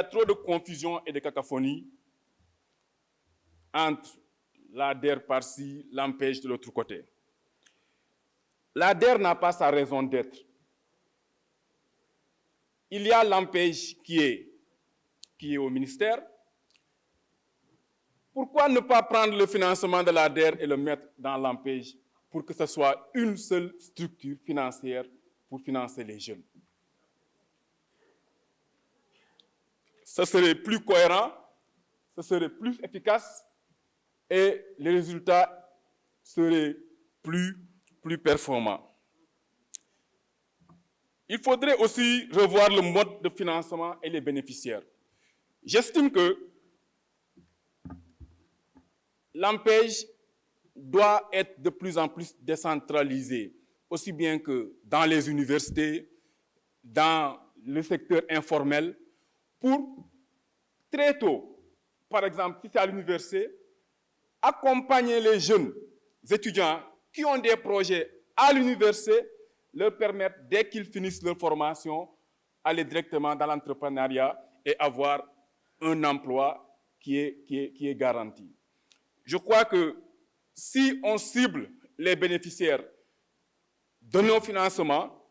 a trop de confusion et de cacophonie entre l'ADER par-ci, l'ANPEJ de l'autre côté. L'ADER n'a pas sa raison d'être. Il y a l'ANPEJ qui est au ministère. Pourquoi ne pas prendre le financement de l'ADER et le mettre dans l'ANPEJ pour que ce soit une seule structure financière pour financer les jeunes? Ce serait plus cohérent, ce serait plus efficace et les résultats seraient plus performants. Il faudrait aussi revoir le mode de financement et les bénéficiaires. J'estime que l'ANPEJ doit être de plus en plus décentralisé, aussi bien que dans les universités, dans le secteur informel, pour très tôt, par exemple, si c'est à l'université, accompagner les jeunes étudiants qui ont des projets à l'université, leur permettre, dès qu'ils finissent leur formation, aller directement dans l'entrepreneuriat et avoir un emploi qui est garanti. Je crois que si on cible les bénéficiaires de nos financements,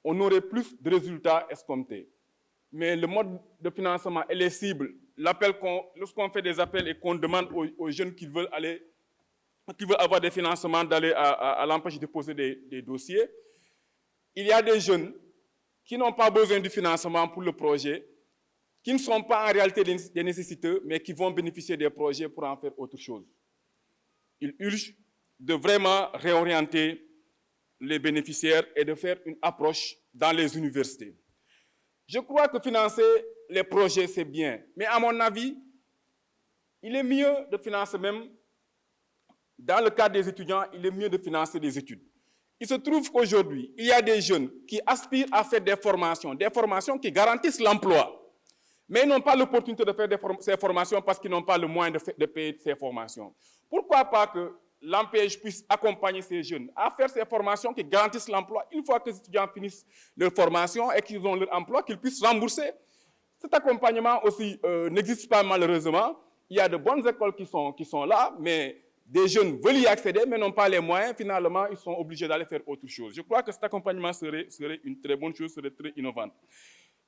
on aurait plus de résultats escomptés. Mais le mode de financement et les cibles, lorsqu'on fait des appels et qu'on demande aux jeunes qui veulent avoir des financements d'aller à l'ANPEJ déposer des dossiers, il y a des jeunes qui n'ont pas besoin du financement pour le projet, qui ne sont pas en réalité des nécessiteux, mais qui vont bénéficier des projets pour en faire autre chose. Il urge de vraiment réorienter les bénéficiaires et de faire une approche dans les universités. Je crois que financer les projets, c'est bien. Mais à mon avis, il est mieux de financer même, dans le cadre des étudiants, il est mieux de financer des études. Il se trouve qu'aujourd'hui, il y a des jeunes qui aspirent à faire des formations qui garantissent l'emploi. Mais ils n'ont pas l'opportunité de faire ces formations parce qu'ils n'ont pas le moyen de payer ces formations. Pourquoi pas que l'ANPEJ puisse accompagner ces jeunes à faire ces formations qui garantissent l'emploi. Une fois que les étudiants finissent leur formation et qu'ils ont leur emploi, qu'ils puissent rembourser. Cet accompagnement aussi n'existe pas malheureusement. Il y a de bonnes écoles qui sont là, mais des jeunes veulent y accéder, mais n'ont pas les moyens. Finalement, ils sont obligés d'aller faire autre chose. Je crois que cet accompagnement serait une très bonne chose, serait très innovante.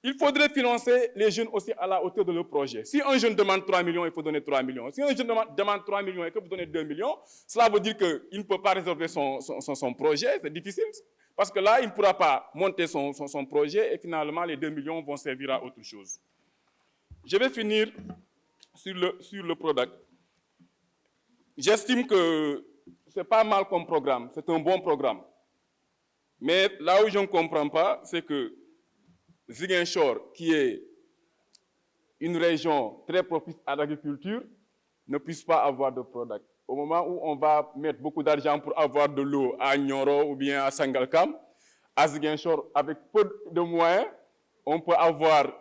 Il faudrait financer les jeunes aussi à la hauteur de leur projet. Si un jeune demande 3 millions, il faut donner 3 millions. Si un jeune demande 3 millions et que vous donnez 2 millions, cela veut dire qu'il ne peut pas résolver son projet, c'est difficile. Parce que là, il ne pourra pas monter son projet et finalement, les 2 millions vont servir à autre chose. Je vais finir sur le product. J'estime que ce n'est pas mal comme programme, c'est un bon programme. Mais là où je ne comprends pas, c'est que Ziguinchor, qui est une région très propice à l'agriculture, ne puisse pas avoir de product. Au moment où on va mettre beaucoup d'argent pour avoir de l'eau à Nioro ou bien à Sangalkam, à Ziguinchor, avec peu de moyens, on peut avoir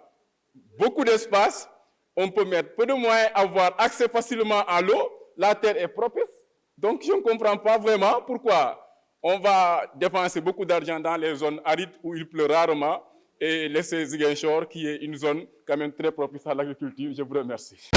beaucoup d'espace, on peut mettre peu de moyens, avoir accès facilement à l'eau, la terre est propice. Donc je ne comprends pas vraiment pourquoi on va dépenser beaucoup d'argent dans les zones arides où il pleut rarement, et laisser Ziguinchor, qui est une zone quand même très propice à l'agriculture. Je vous remercie.